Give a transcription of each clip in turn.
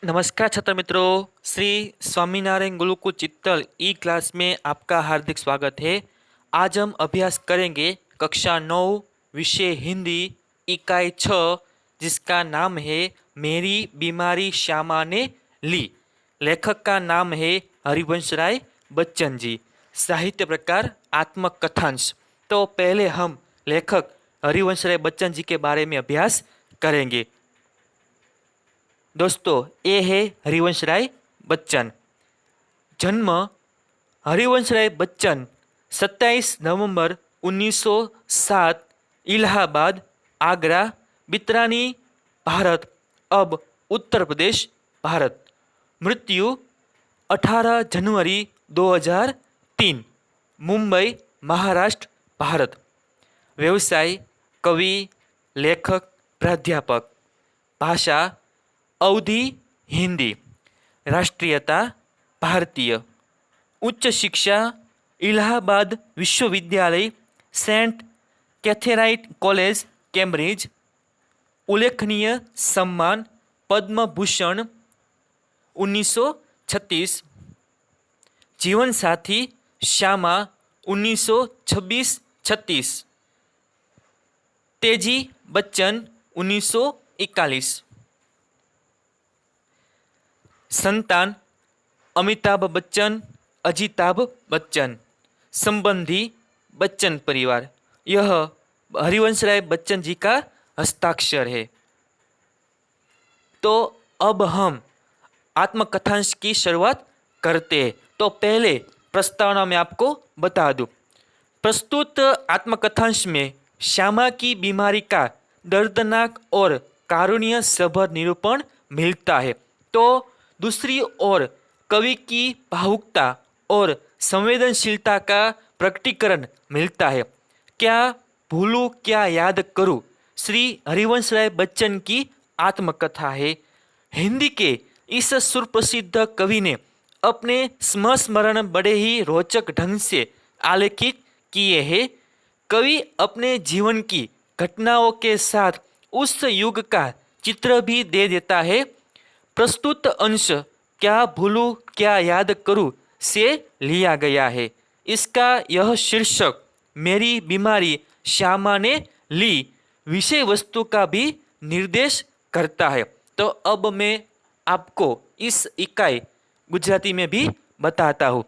नमस्कार छात्र मित्रों, श्री स्वामीनारायण गुरुकुल चित्तल ई क्लास में आपका हार्दिक स्वागत है। आज हम अभ्यास करेंगे कक्षा 9 विषय हिंदी इकाई 6, जिसका नाम है मेरी बीमारी श्यामा ने ली। लेखक का नाम है हरिवंश राय बच्चन जी। साहित्य प्रकार आत्मकथांश। तो पहले हम लेखक हरिवंश राय बच्चन जी के बारे में अभ्यास करेंगे। दोस्तों, ये है हरिवंश राय बच्चन। जन्म हरिवंश राय बच्चन 27 नवंबर 1907, इलाहाबाद, आगरा, बित्रानी, भारत, अब उत्तर प्रदेश, भारत। मृत्यु 18 जनवरी 2003, मुंबई, महाराष्ट्र, भारत। व्यवसाय कवि, लेखक, प्राध्यापक। भाषा अवधी हिंदी। राष्ट्रीयता भारतीय। उच्च शिक्षा इलाहाबाद विश्वविद्यालय, सेंट कैथेराइट कॉलेज, कैम्ब्रिज। उल्लेखनीय सम्मान पद्म भूषण 1936। जीवन साथी श्यामा 1926-36। तेजी बच्चन 1941। संतान अमिताभ बच्चन, अजिताभ बच्चन। संबंधी बच्चन परिवार। यह हरिवंश राय बच्चन जी का हस्ताक्षर है। तो अब हम आत्मकथांश की शुरुआत करते हैं। तो पहले प्रस्तावना में आपको बता दूं, प्रस्तुत आत्मकथांश में श्यामा की बीमारी का दर्दनाक और कारुण्य सभर निरूपण मिलता है। तो दूसरी ओर कवि की भावुकता और संवेदनशीलता का प्रकटीकरण मिलता है। क्या भूलूं क्या याद करूं, श्री हरिवंश राय बच्चन की आत्मकथा है। हिंदी के इस सुप्रसिद्ध कवि ने अपने संस्मरण बड़े ही रोचक ढंग से आलेखित किए हैं। कवि अपने जीवन की घटनाओं के साथ उस युग का चित्र भी दे देता है। प्रस्तुत अंश क्या भूलूं क्या याद करूं से लिया गया है। इसका यह शीर्षक मेरी बीमारी श्यामा ने ली विषय वस्तु का भी निर्देश करता है। तो अब मैं आपको इस इकाई गुजराती में भी बताता हूँ।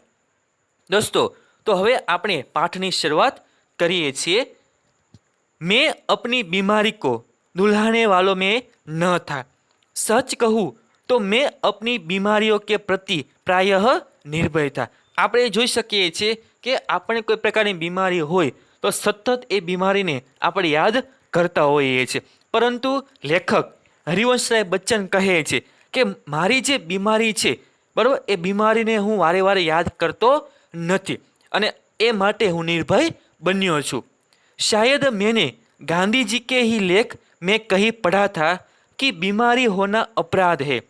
दोस्तों, तो હવે આપણે પાઠની શરૂઆત કરીએ છીએ। मैं अपनी बीमारी को दुल्हाने वालों में न था। सच कहूँ तो मैं अपनी बीमारियों के प्रति प्रायः निर्भय था। આપણે જોઈ શકીએ છીએ કે આપણે કોઈ પ્રકારની બીમારી હોય તો સતત એ બીમારીને આપણે યાદ કરતા હોઈએ છીએ। પરંતુ લેખક હરિવંશ રાય બચ્ચન કહે છે કે મારી જે બીમારી છે, બરાબર, એ બીમારીને હું વારે વારે યાદ કરતો નથી અને એ માટે હું નિર્ભય બન્યો છું। शायद मैंने गांधी जी के ही लेख में कहीं पढ़ा था कि बीमारी होना अपराध है।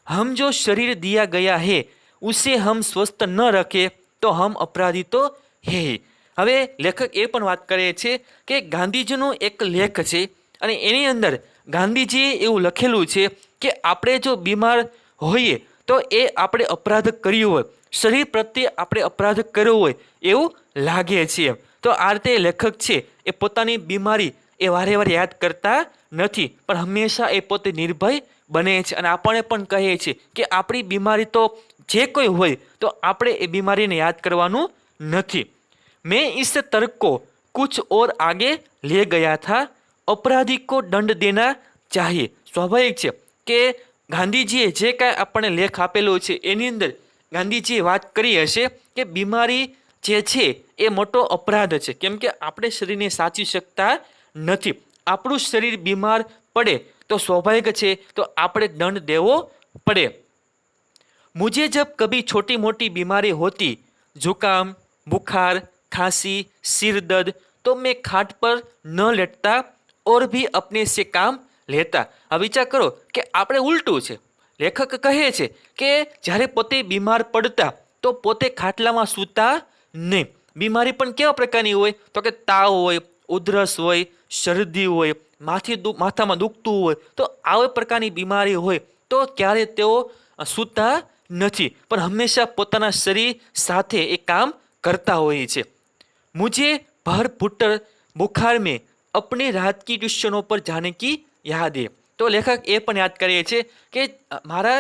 हम जो शरीर दिया गया है उसे हम स्वस्थ न रखें तो हम अपराधी तो है ही। હવે લેખક એ પણ વાત કરે છે કે ગાંધીજીનો એક લેખ છે અને એની અંદર ગાંધીજીએ એવું લખેલું છે કે આપણે જો બીમાર હોઈએ તો એ આપણે અપરાધ કર્યો હોય, શરીર પ્રત્યે આપણે અપરાધ કર્યો હોય એવું લાગે છે। તો આ રીતે લેખક છે એ પોતાની બીમારી એ વારે વારે યાદ કરતા નથી, પણ હંમેશા એ પોતે નિર્ભય બને છે અને આપણને પણ કહે છે કે આપણી બીમારી તો જે કોઈ હોય તો આપણે એ બીમારીને યાદ કરવાનું નથી। मैं इस तर्क को कुछ और आगे ले गया था। अपराधी को दंड देना चाहिए। स्वाभाविक है कि गांधीजीए जे कांई आपणे लेख आपेलो छे एनी अंदर गांधीजीए वात करी हशे कि बीमारी जे छे ए मोटो अपराध छे, केम के आपणे शरीरने साची शकता नथी। આપણું શરીર બીમાર પડે તો સ્વાભાવિક છે તો આપણે દંડ દેવો પડે। मुझे जब कभी छोटी मोटी बीमारी होती, जुकाम, बुखार, खांसी, सिर दर्द, तो मैं खाट पर न लेटता और भी अपने से काम लेता। अब विचार करो कि આપણે ઉલટું છે। લેખક કહે છે કે જ્યારે પોતે બીમાર પડતા તો પોતે ખાટલામાં સૂતા નહીં। બીમારી પણ કેવા પ્રકારની હોય તો કે તાવ હોય, ઉધરસ હોય, શરદી હોય, માથામાં દુખતું હોય, તો આવા પ્રકારની બીમારી હોય તો ક્યારે તેઓ સૂતા નથી, પણ હંમેશા પોતાના શરીર સાથે એ કામ करता હોય છે। मुझे भर फुटर बुखार में अपने रात की ट्यूशनों पर जाने की याद है। तो लेखक એ પણ યાદ કરે છે કે મારા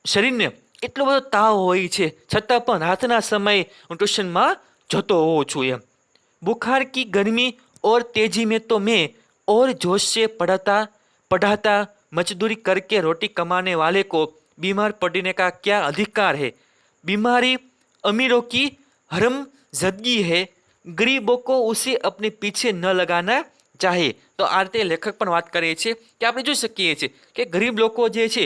શરીરને એટલો બધો તાવ હોય છે છતાં પણ રાતના સમયે હું ટ્યુશનમાં જતો હોઉં છું એમ। बुखार की गर्मी और तेजी में तो मैं और जोश से पढ़ाता मजदूरी करके रोटी कमाने वाले को बीमार पड़ने का क्या अधिकार है। बीमारी अमीरों की हरम जदगी है, गरीबों को उसे अपने पीछे न लगाना चाहिए। तो आ रीते लेखक पण वात करे छे कि આપણે જોઈ શકીએ છીએ કે ગરીબ લોકો જે છે,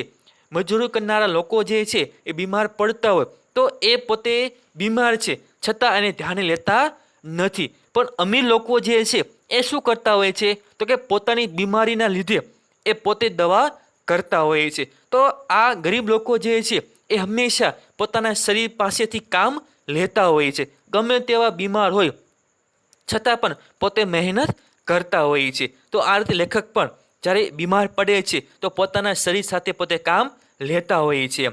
મજૂરી કરનારા લોકો જે છે એ બીમાર પડતા હોય તો એ પોતે બીમાર છે છતાં એને ધ્યાને લેતા નથી, પણ અમીર લોકો જે છે એ શું કરતા હોય છે તો કે પોતાની બીમારીના લીધે એ પોતે દવા કરતા હોય છે। તો આ ગરીબ લોકો જે છે એ હંમેશા પોતાના શરીર પાસેથી કામ લેતા હોય છે, ગમે તેવા બીમાર હોય છતાં પણ પોતે મહેનત કરતા હોય છે। તો આ રીતે લેખક પણ જ્યારે બીમાર પડે છે તો પોતાના શરીર સાથે પોતે કામ લેતા હોય છે।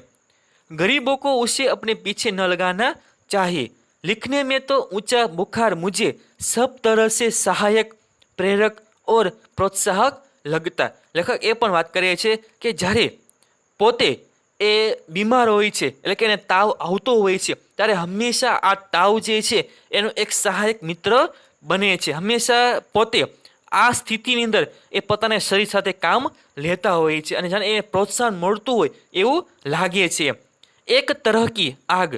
गरीबों को उसे अपने पीछे न लगाना चाहिए। लिखने में तो ऊंचा बुखार मुझे सब तरह से सहायक, प्रेरक और प्रोत्साहक लगता। लेखक એ પણ વાત કરે છે કે જ્યારે પોતે એ બીમાર હોય છે એટલે કે એને તાવ આવતો હોય છે ત્યારે હંમેશા આ તાવ જે છે એનો એક સહાયક મિત્ર બને છે। હંમેશા પોતે આ સ્થિતિની અંદર એ પોતાના શરીર સાથે કામ લેતા હોય છે અને જાણે એને પ્રોત્સાહન મળતું હોય એવું લાગે છે। एक तरह की आग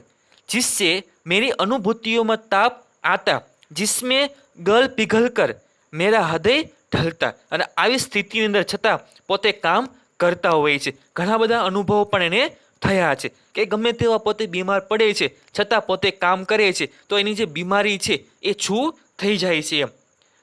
जिससे मेरी अनुभूतियों में ताप आता, जिसमें गल पिघल कर मेरा हृदय ढलता। અને આવી સ્થિતિની અંદર છતાં પોતે કામ કરતા હોય છે। ઘણા બધા અનુભવો પણ એને થયા છે કે ગમે તેવા પોતે બીમાર પડે છે છતાં પોતે કામ કરે છે તો એની જે બીમારી છે એ છૂ થઈ જાય છે।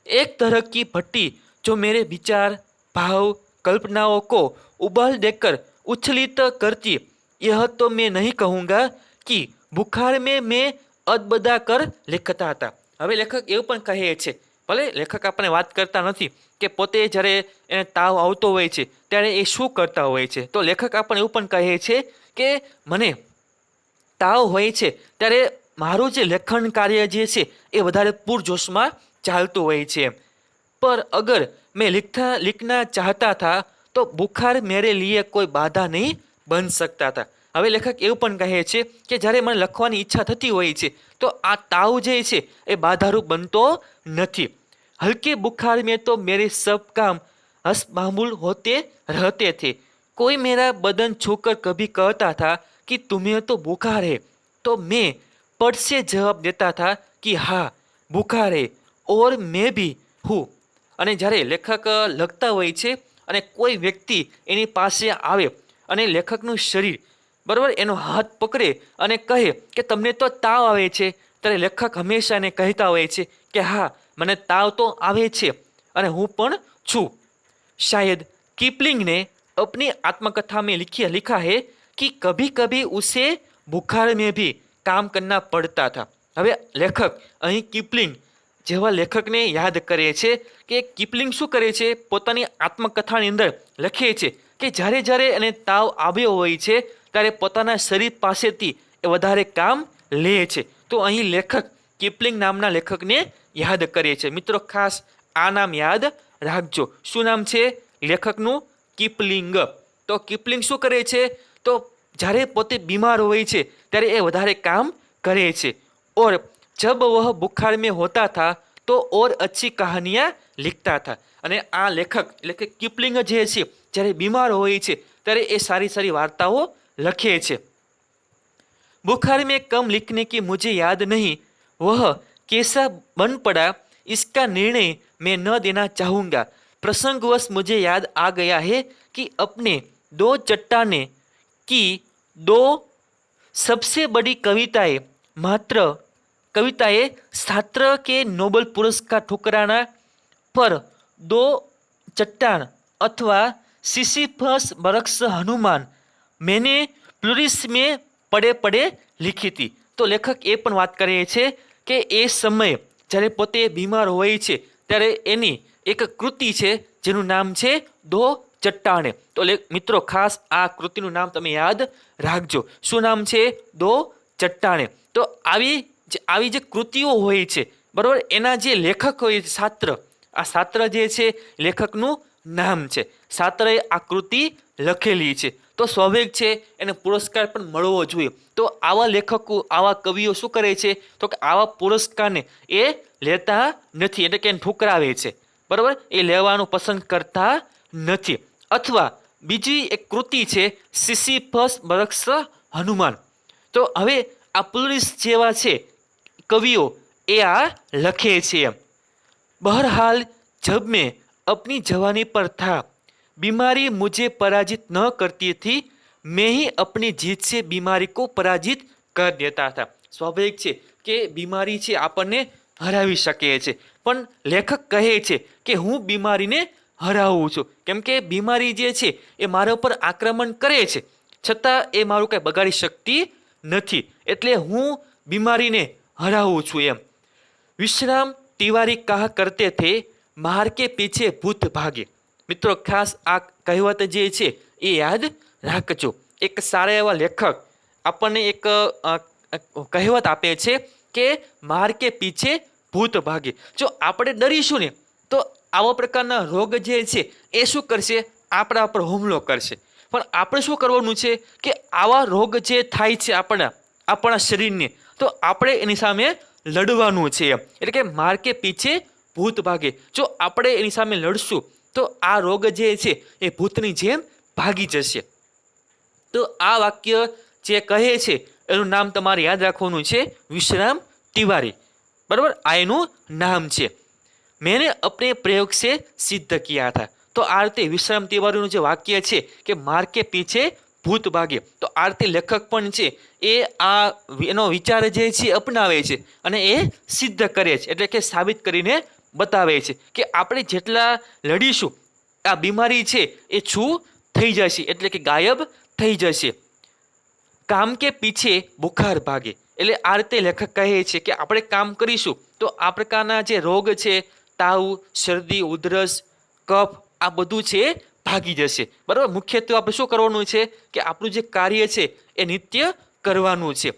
एक तरह की भट्टी जो मेरे विचार, भाव, कल्पनाओं को उबाल देकर उछलित करती, यह तो मैं नहीं कहूँगा कि बुखार में मैं अदबदा कर लिखता था। હવે લેખક એવું પણ કહે છે, ભલે લેખક આપણને વાત કરતા નથી કે પોતે જ્યારે એને તાવ આવતો હોય છે ત્યારે એ શું કરતા હોય છે, તો લેખક આપણને એવું પણ કહે છે કે મને તાવ હોય છે ત્યારે મારું જે લેખન કાર્ય જે છે એ વધારે પૂરજોશમાં ચાલતું હોય છે। पर अगर मैं लिखना चाहता था तो बुखार मेरे लिए कोई बाधा नहीं बन सकता था। હવે લેખક એવું પણ કહે છે કે જ્યારે મને લખવાની ઈચ્છા થતી હોય છે તો આ તાવ જે છે એ બાધારૂપ બનતો નથી। हल्के बुखार में तो मेरे सब काम हस्तमामूल होते रहते थे। कोई मेरा बदन छूकर कभी कहता था कि तुम्हें तो बुखार है, तो मैं पट से जवाब देता था कि हाँ बुखार है और मैं भी हूँ। અને જ્યારે લેખક લખતા હોય છે અને કોઈ વ્યક્તિ એની પાસે આવે અને લેખકનું શરીર બરાબર એનો હાથ પકડે અને કહે કે તમને તો તાવ આવે છે, ત્યારે લેખક હંમેશા એને કહેતા હોય છે કે હા મને તાવ તો આવે છે અને હું પણ છું। शायद कीपलिंग ने अपनी आत्मकथा में लिखा है कि कभी कभी उसे बुखार में भी काम करना पड़ता था। હવે લેખક અહીં કીપલિંગ જેવા લેખકને યાદ કરે છે કે કીપલિંગ શું કરે છે, પોતાની આત્મકથાની અંદર લખે છે કે જ્યારે જ્યારે એને તાવ આવ્યો હોય છે ત્યારે પોતાના શરીર પાસેથી એ વધારે કામ લે છે। તો અહીં લેખક કીપલિંગ નામના લેખકને યાદ કરે છે। મિત્રો ખાસ આ નામ યાદ રાખજો, શું નામ છે લેખકનું? કીપલિંગ। તો કીપલિંગ શું કરે છે તો જ્યારે પોતે બીમાર હોય છે ત્યારે એ વધારે કામ કરે છે। और जब वह बुखार में होता था तो और अच्छी कहानियाँ लिखता था। અને આ લેખક એટલે કે કીપલિંગ જે છે જ્યારે બીમાર હોય છે ત્યારે એ સારી સારી વાર્તાઓ લખે છે। बुखार में कम लिखने की मुझे याद नहीं, वह कैसा बन पड़ा इसका निर्णय मैं न देना चाहूँगा। प्रसंगवश मुझे याद आ गया है कि अपने दो चट्टाने की दो सबसे बड़ी कविताएं छात्र के नोबेल पुरस्कार ठुकराना पर दो चट्टान अथवा सिसिफस बरक्स हनुमान मैंने प्लूरिस में पड़े पड़े लिखी थी। तो लेखक એ પણ વાત કરે છે કે એ સમયે જ્યારે પોતે બીમાર હોય છે ત્યારે એની એક કૃતિ છે જેનું નામ છે દો ચટ્ટાણે. તો મિત્રો ખાસ આ કૃતિનું નામ તમે યાદ રાખજો. શું નામ છે? દો ચટ્ટાણે. તો આવી જે કૃતિઓ હોય છે, બરોબર, એના જે લેખક હોય છે, સાત્ર, આ સાત્ર જે છે લેખકનું નામ છે. સાત્રએ આ કૃતિ લખેલી છે, તો સ્વાભાવિક છે એને પુરસ્કાર પણ મળવો જોઈએ. તો આવા લેખકો, આવા કવિઓ શું કરે છે? તો કે આવા પુરસ્કારને એ લેતા નથી, એટલે કે ઠુકરાવે છે, બરોબર, એ લેવાનું પસંદ કરતા નથી. અથવા બીજી એક કૃતિ છે સિસિફસ બરક્ષ હનુમાન. તો હવે આ પુલરીસ જેવા છે કવિઓ એ આ લખે છે એમ. बहरहाल जब मैं अपनी जवानी पर था, बीमारी मुझे पराजित न करती थी, मैं ही अपनी जीत से बीमारी को पराजित कर देता था. સ્વાભાવિક છે કે બીમારી છે આપણને હરાવી શકે છે, પણ લેખક કહે છે કે હું બીમારીને હરાવું છું, કેમ કે બીમારી જે છે એ મારા ઉપર આક્રમણ કરે છે, છતાં એ મારું કંઈ બગાડી શકતી નથી, એટલે હું બીમારીને હરાવું છું એમ. વિશ્રામ तिवारी कहा करते थे, मार के पीछे भूत भागे. મિત્રો ખાસ આ કહેવત જે છે એ યાદ રાખજો. એક સારા એવા લેખક આપણને એક કહેવત આપે છે કે માર કે પીછે ભૂત ભાગે. જો આપણે ડરીશું ને તો આવા પ્રકારના રોગ જે છે એ શું કરશે? આપણા પર હુમલો કરશે. પણ આપણે શું કરવાનું છે કે આવા રોગ જે થાય છે આપણા શરીરને, તો આપણે એની સામે લડવાનું છે એમ. એટલે કે માર કે પીછે ભૂત ભાગે. જો આપણે એની સામે લડશું તો આ રોગ જે છે એ ભૂતની જેમ ભાગી જશે. તો આ વાક્ય જે કહે છે એનું નામ તમારે યાદ રાખવાનું છે, વિશ્રામ तिवारी, बराबर, आ एનું નામ છે. मैंने अपने प्रयोग से सिद्ध किया था. તો આ રીતે વિશ્રામ તિવારીનું જે વાક્ય છે કે માર કે પીછે ભૂત ભાગે, તો આ રીતે લેખક પણ છે એ એનો વિચાર જે છે અપનાવે છે અને એ સિદ્ધ કરે છે, એટલે કે સાબિત કરીને બતાવે છે કે આપણે જેટલા લડીશું આ બીમારી છે એ છૂ થઈ જશે, એટલે કે ગાયબ થઈ જશે. કામ કે પીછે બુખાર ભાગે. એટલે આ રીતે લેખક કહે છે કે આપણે કામ કરીશું તો આ પ્રકારના જે રોગ છે, તાવ, શરદી, ઉધરસ, કફ, આ બધું છે ભાગી જશે, બરાબર. મુખ્યત્વે આપણે શું કરવાનું છે કે આપણું જે કાર્ય છે એ નિત્ય કરવાનું છે.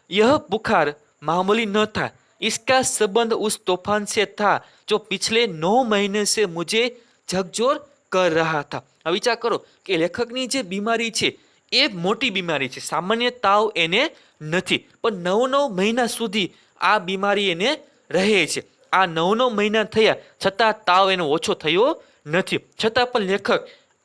यह बुखार मामूली न था, इसका संबंध उस तूफान से था जो पिछले 9 महीने से मुझे झकझोर कर रहा था. अब विचार करो કે લેખકની જે બીમારી છે એ મોટી બીમારી છે, સામાન્ય તાવ એને નથી, પણ 9 મહિના સુધી આ બીમારી એને રહે છે. આ 9 મહિના થયા છતાં તાવ એનો ઓછો થયો નથી, છતાં પણ લેખક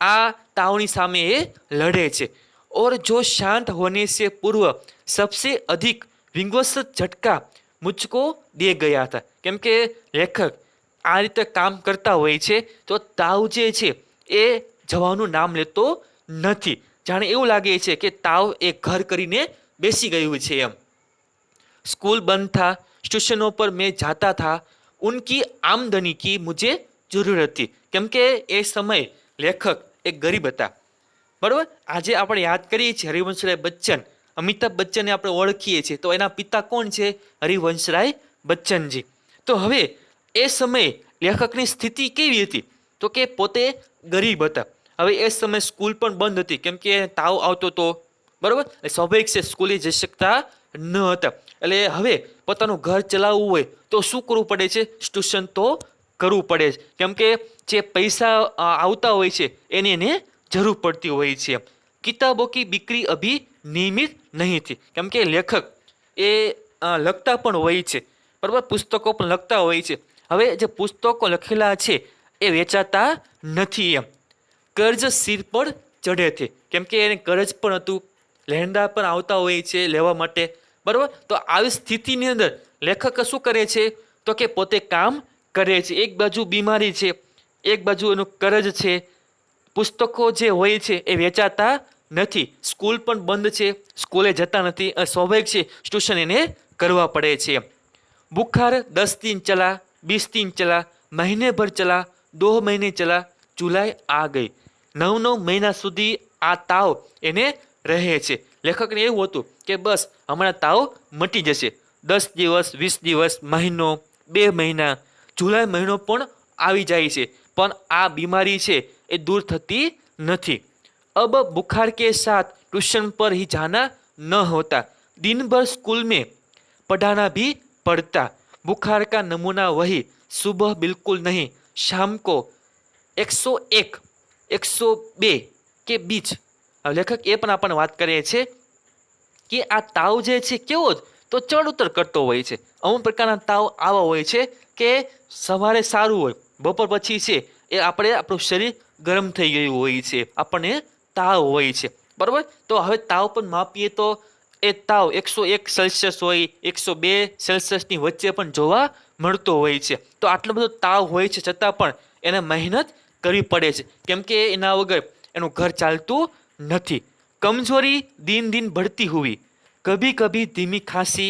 આ તાવની સામે એ લડે છે. और जो शांत होने से पूर्व सबसे अधिक विध्वंसक झटका मुझको दे गया था. કેમ કે લેખક આ રીતે કામ કરતા હોય છે તો તાવ જે છે એ જવાનું નામ લેતો નથી, જાણે એવું લાગે છે કે તાવ એ ઘર કરીને બેસી ગયું છે એમ. स्कूल बंद था, स्टेशनों पर मैं जाता था, उनकी आमदनी की मुझे જરૂર હતી. કેમ કે એ સમય લેખક એક ગરીબ હતા, બરાબર. આજે આપણે યાદ કરીએ છીએ હરિવંશરાય બચ્ચન, અમિતાભ બચ્ચનને આપણે ઓળખીએ છીએ, તો એના પિતા કોણ છે? હરિવંશરાય બચ્ચનજી. તો હવે એ સમયે લેખકની સ્થિતિ કેવી હતી? તો કે પોતે ગરીબ હતા. હવે એ સમયે સ્કૂલ પણ બંધ હતી, કેમ કે તાવ આવતો હતો, બરાબર. સ્વાભાવિક છે સ્કૂલે જઈ શકતા ન હતા, એટલે હવે પોતાનું ઘર ચલાવવું હોય તો શું કરવું પડે છે? ટ્યુશન તો કરવું પડે છે, કેમ કે જે પૈસા આવતા હોય છે એની એને જરૂર પડતી હોય છે. કિતાબો કી બિક્રી અભી નિયમિત નહીં થી, કેમ કે લેખક એ લખતા પણ હોય છે, બરાબર, પુસ્તકો પણ લખતા હોય છે. હવે જે પુસ્તકો લખેલા છે એ વેચાતા નથી એમ. કર્જ સિર પર ચડે છે, કેમ કે એને કર્જ પણ હતું, લહેંડા પણ આવતા હોય છે લેવા માટે, બરાબર. તો આવી સ્થિતિની અંદર લેખક શું કરે છે? તો કે પોતે કામ કરે છે. એક બાજુ બીમારી છે, એક બાજુ એનું કર્જ છે, પુસ્તકો જે હોય છે એ વેચાતા નથી, સ્કૂલ પણ બંધ છે, સ્કૂલે જતા નથી, સ્વાભાવિક છે ટ્યુશન એને કરવા પડે છે. बुखार 10 दिन चला, 20 दिन चला, महीने भर चला, 2 महीने चला, जुलाई आ गई. 9 મહિના સુધી આ તાવ એને રહે છે. લેખકને એવું હતું કે બસ હમણાં તાવ મટી જશે. 10 દિવસ, 20 દિવસ, મહિનો, 2 મહિના, જુલાઈ મહિનો પણ આવી જાય છે, પણ આ બીમારી છે એ દૂર થતી नहीं। अब बुखार के साथ ट्यूशन पर ही जाना न होता, दिन भर स्कूल में पढ़ाना भी पड़ता। बुखार का नमूना वही, सुबह बिल्कुल नहीं, शाम को 101 102 के बीच। लेखक એ પણ આપણને વાત કરે છે કે આ તાવ જે છે કેવો તો ચડ ઉતર કરતો હોય છે। અમુક પ્રકારના તાવ આવા હોય છે કે સવારે સારું હોય, બપોર પછી છે એ આપણું શરીર ગરમ થઈ ગયું હોય છે, આપણને તાવ હોય છે, બરાબર। તો હવે તાવ પણ માપીએ તો એ તાવ 101 સેલ્સિયસ હોય, 102 સેલ્સિયસની વચ્ચે પણ જોવા મળતો હોય છે। તો આટલો બધો તાવ હોય છે છતાં પણ એને મહેનત કરવી પડે છે, કેમ કે એના વગર એનું ઘર ચાલતું નથી। कमजोरी दिन दिन बढ़ती हुई, कभी कभी धीमी खांसी,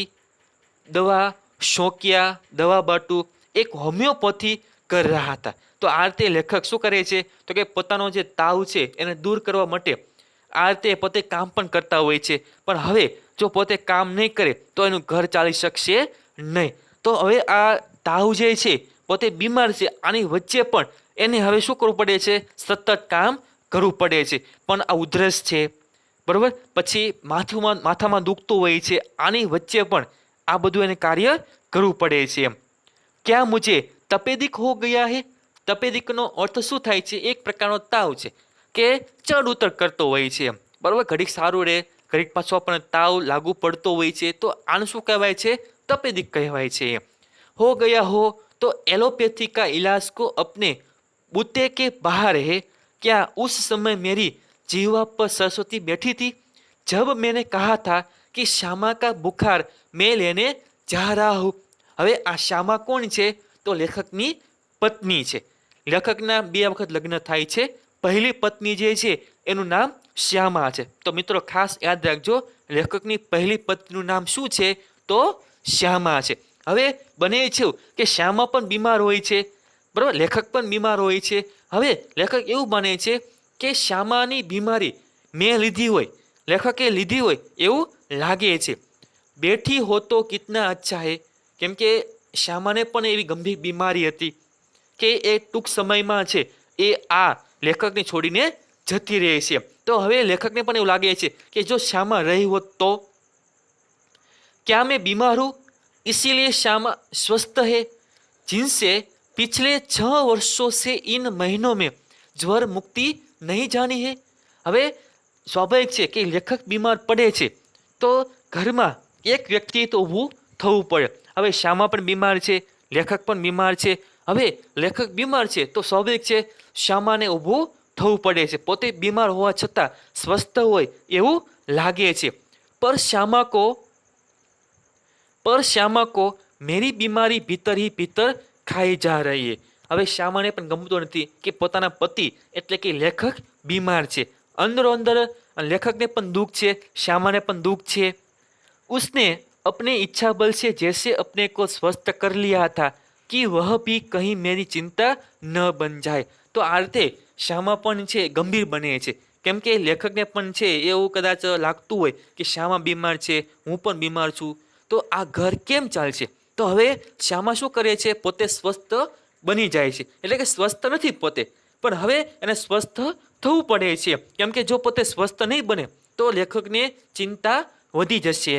दवा शौकिया दवा बाटू एक होमियोपैथी कर रहा था। तो आ रीते लेखक शू करे छे तो कि पोतानो जे ताव छे एने दूर करवा माटे आ रीते पोते काम पण करता होय छे, पण हवे जो पोते काम नहीं करे तो एनुं घर चाली शकशे नहीं। तो हवे आ ताव जे छे पोते बीमार छे, आनी वच्चे पण एने हवे शुं करवुं पड़े छे, सतत काम करवुं पड़े छे। पण आ उधरस छे, बराबर, पछी माथामां दुखતું હોય છે, આની વચ્ચે પણ આ બધું એને કાર્ય કરવું પડે છે। क्या मुझे तपेदिक हो गया है? तपेदिकનો અર્થ શું થાય છે? એક પ્રકારનો તાવ છે કે ચડ ઉતર કરતો હોય છે, બરાબર। ઘડીક સારું રહે, ઘડીક પાછો આપણને તાવ લાગુ પડતો હોય છે, તો આને શું કહેવાય છે? तपेदिक કહેવાય છે। हो गया हो तो एलोपैथी का इलाज को अपने बूते के बाहर है। क्या उस समय मेरी जीवा पर सरस्वती बैठी थी जब मैंने कहा था कि श्यामा का बुखार मैं लेने जा रहा हूँ? હવે આ શ્યામા કોણ છે? તો લેખકની પત્ની છે। લેખકના 2 વખત લગ્ન થાય છે। પહેલી પત્ની જે છે એનું નામ શ્યામા છે। તો મિત્રો ખાસ યાદ રાખજો, લેખકની પહેલી પત્નીનું નામ શું છે? તો શ્યામા છે। હવે બને છે કે શ્યામા પણ બીમાર હોય છે, બરાબર, લેખક પણ બીમાર હોય છે। હવે લેખક એવું માને છે કે શ્યામાની બીમારી મેં લીધી હોય, લેખકે લીધી હોય એવું લાગે છે। બેઠી હો તો કિતના અચ્છા હે, કેમ કે શ્યામાને પણ એવી ગંભીર બીમારી હતી કે એ ટૂંક સમયમાં છે એ આ લેખકને છોડીને જતી રહે છે। તો હવે લેખકને પણ એવું લાગે છે કે જો શ્યામા રહી હોત તો। क्या मैं बीमार हूँ इसीलिए श्यामा स्वस्थ है, जिनसे पिछले 6 वर्षों से इन महीनों में ज्वर मुक्ति नहीं जानी है। હવે સ્વાભાવિક છે કે લેખક બીમાર પડે છે તો ઘરમાં એક વ્યક્તિ તો ઊભું થવું પડે। હવે શ્યામા પણ બીમાર છે, લેખક પણ બીમાર છે। હવે લેખક બીમાર છે તો સ્વાભાવિક છે શ્યામાને ઊભું થવું પડે છે, પોતે બીમાર હોવા છતાં સ્વસ્થ હોય એવું લાગે છે। पर श्यामा को मेरी बीमारी भीतर ही भीतर खाई जा रही है। હવે શ્યામાને પણ ગમતો નથી કે પોતાના પતિ એટલે કે લેખક બીમાર છે, અંદરો અંદર લેખકને પણ દુઃખ છે, શ્યામાને પણ દુઃખ છે। उसने अपने इच्छा बल से जैसे अपने को स्वस्थ कर लिया था कि वह भी कहीं मेरी चिंता न बन जाए। तो आ રીતે શ્યામા પણ છે ગંભીર બને છે, કેમ કે લેખકને પણ છે એવું કદાચ લાગતું હોય કે શ્યામા બીમાર છે, હું પણ બીમાર છું, તો આ ઘર કેમ ચાલશે? તો હવે શ્યામા શું કરે છે? પોતે સ્વસ્થ બની જાય છે, એટલે કે સ્વસ્થ નથી પોતે, પણ હવે એને સ્વસ્થ થવું પડે છે, કેમ કે જો પોતે સ્વસ્થ નહીં બને તો લેખકને ચિંતા वधी जैसे।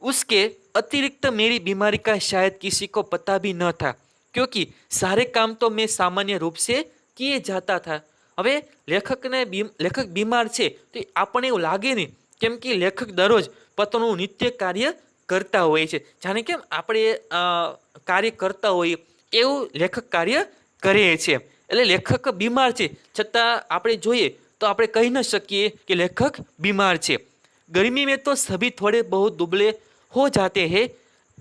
उसके अतिरिक्त मेरी बीमारी का शायद किसी को पता भी न था, क्योंकि सारे काम तो मैं सामान्य रूप से किए जाता था। હવે લેખક બીમાર છે તો આપણને એવું લાગે નહીં, કેમ કે લેખક દરરોજ પોતાનું નિત્ય કાર્ય કરતા હોય છે, જાણે કેમ આપણે કાર્ય કરતા હોઈએ એવું લેખક કાર્ય કરે છે। એટલે લેખક બીમાર છે છતાં આપણે જોઈએ તો આપણે કહી ન શકીએ કે લેખક બીમાર છે। गर्मी में तो सभी थोड़े बहुत दुबले हो जाते हैं।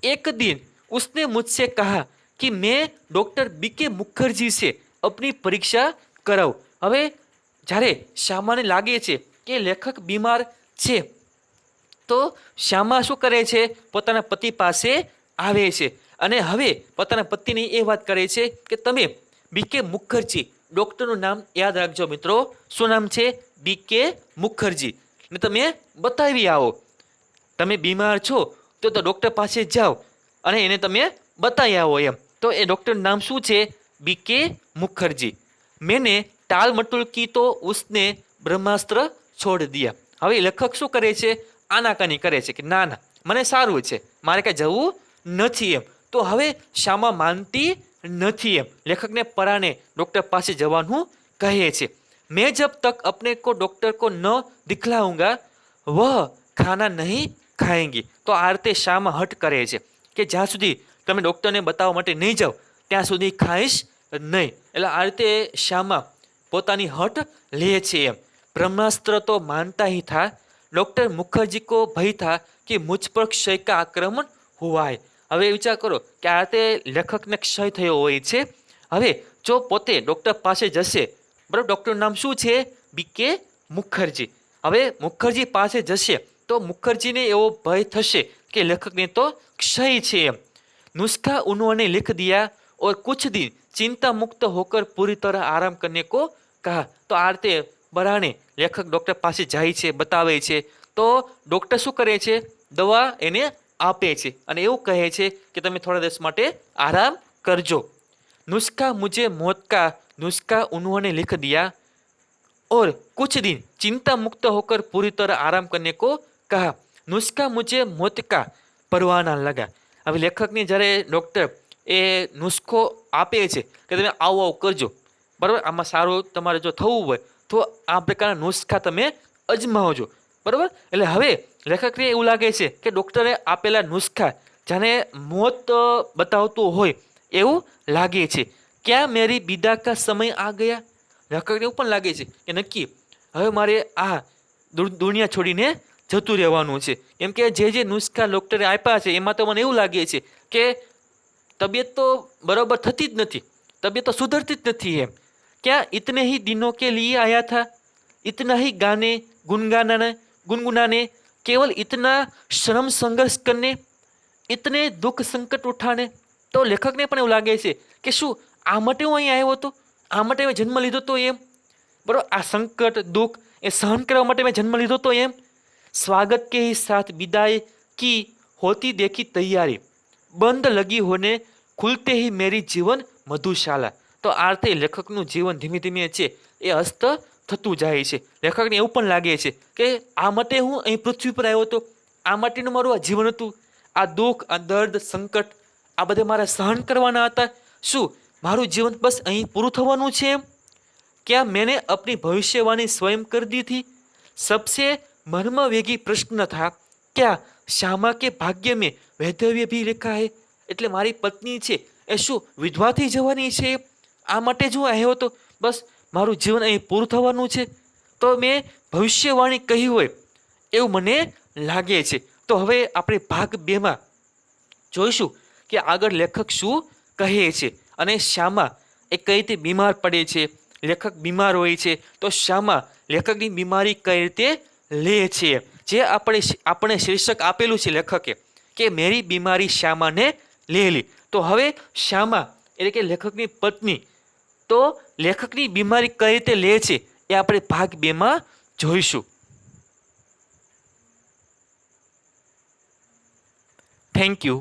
एक दिन उसने मुझसे कहा कि मैं डॉक्टर बीके मुखर्जी से अपनी परीक्षा कराऊं। હવે જ્યારે શ્યામાને લાગે છે કે લેખક બીમાર છે તો શ્યામા શું કરે છે? પોતાના પતિ પાસે આવે છે અને હવે પોતાના પતિને એ વાત કરે છે કે તમે બીકે મુખર્જી, ડૉક્ટરનું નામ યાદ રાખજો મિત્રો, શું નામ છે? બીકે મુખર્જી, ને તમે બતાવી આવો। તમે બીમાર છો તો ડૉક્ટર પાસે જાઓ અને એને તમે બતાવી આવો એમ। તો એ ડૉક્ટરનું નામ શું છે? બીકે મુખર્જી। मैंने टाल मटुल की तो उसने ब्रह्मास्त्र छोड़ दिया। હવે લેખક શું કરે છે? આનાકાની કરે છે કે ના ના મને સારું છે, મારે કાંઈ જવું નથી એમ. તો હવે શ્યામા માનતી નથી એમ, લેખકને પરાણે ડૉક્ટર પાસે જવાનું કહે છે. मैं जब तक अपने को डॉक्टर को न दिखलाऊंगा वह खाना नहीं खाएंगी. તો આ રીતે શ્યામા હટ કરે છે કે જ્યાં સુધી તમે ડૉક્ટરને બતાવવા માટે નહીં જાઓ ત્યાં સુધી ખાઈશ नहीं. એટલે આ રીતે શ્યામા પોતાની હટ લે છે એમ. ब्रह्मास्त्र तो मानता ही था, डॉक्टर मुखर्जी को भय था कि मुझ पर क्षय का आक्रमण हुआ है. હવે વિચાર કરો કે આ રીતે લેખકને ક્ષય થયો હોય છે. હવે જો પોતે ડૉક્ટર પાસે જશે, બરાબર, ડૉક્ટરનું નામ શું છે? બીકે મુખર્જી. હવે મુખર્જી પાસે જશે તો મુખર્જીને એવો ભય થશે કે લેખકને તો ક્ષય છે એમ. नुस्खा उन्होंने लिख दिया और कुछ दिन चिंता मुक्त होकर पूरी तरह आराम करने को कहा. તો આ રીતે બરાણે લેખક ડૉક્ટર પાસે જાય છે, બતાવે છે. તો ડૉક્ટર શું કરે છે? દવા એને આપે છે અને એવું કહે છે કે તમે થોડા દિવસ માટે આરામ કરજો. नुस्खा मुझे मौत का नुस्खा उन्होंने लिख दिया और कुछ दिन चिंता मुक्त होकर पूरी तरह आराम करने को कहा. नुस्खा मुझे मौत का परवाना लगा. હવે લેખકને જ્યારે ડૉક્ટર એ નુસ્ખો આપે છે કે તમે આવું આવું કરજો, બરાબર, આમાં સારું તમારે જો થવું હોય તો આ પ્રકારના નુસ્ખા તમે અજમાવજો, બરાબર. એટલે હવે લેખકને એવું લાગે છે કે ડૉક્ટરે આપેલા નુસ્ખા જાણે મોત બતાવતું હોય એવું લાગે છે. ક્યાં મેરી વિદા કા સમય આ ગયા? લેખકને એવું પણ લાગે છે કે નક્કી હવે મારે આ દુનિયા છોડીને જતું રહેવાનું છે. કેમ કે જે નુસ્ખા ડૉક્ટરે આપ્યા છે એમાં તો મને એવું લાગે છે કે તબિયત તો બરાબર થતી જ નથી, તબિયત તો સુધરતી જ નથી એમ. क्या इतने ही दिनों के लिए आया था, इतना ही गाने गुनगुनाने, केवल इतना श्रम संघर्ष करने, इतने दुख संकट उठाने. તો લેખકને પણ એવું લાગે છે કે શું આ માટે હું અહીં આવ્યો હતો, આ માટે મેં જન્મ લીધો હતો એમ, બરાબર, આ સંકટ દુઃખ એ સહન કરવા માટે મેં જન્મ લીધો હતો એમ. स्वागत के ही साथ विदाई की होती देखी तैयारी बंद लगी होने खुलते ही मेरी जीवन मधुशाला. તો આ રીતે લેખકનું જીવન ધીમે ધીમે છે એ અસ્ત થતું જાય છે. લેખકને એવું પણ લાગે છે કે આ માટે હું અહીં પૃથ્વી પર આવ્યો હતો, આ માટેનું મારું આ જીવન હતું, આ દુઃખ આ દર્દ સંકટ આ બધે મારે સહન કરવાના હતા, શું મારું જીવન બસ અહીં પૂરું થવાનું છે એમ? क्या मैंने अपनी भविष्यवाणी स्वयं कर दी थी? सबसे मर्मवेगी प्रश्न था, क्या श्यामा के भाग्य में वैधव्य भी लिखा है? એટલે મારી પત્ની છે એ શું વિધવા થઈ જવાની છે? આ માટે જ હું આવ્યો હતો, બસ મારું જીવન અહીં પૂરું થવાનું છે. તો મેં ભવિષ્યવાણી કહી હોય એવું મને લાગે છે. તો હવે આપણે ભાગ 2માં જોઈશું કે આગળ લેખક શું કહે છે અને શ્યામા એ કઈ રીતે બીમાર પડે છે. લેખક બીમાર હોય છે તો શ્યામા લેખકની બીમારી કઈ રીતે લે છે, જે આપણે શીર્ષક આપેલું છે લેખકે કે મેરી બીમારી શ્યામાને લે લી. તો હવે શ્યામા એટલે કે લેખકની પત્ની તો લેખકની બીમારી કઈ રીતે લે છે એ આપણે ભાગ 2માં જોઈશું. Thank you.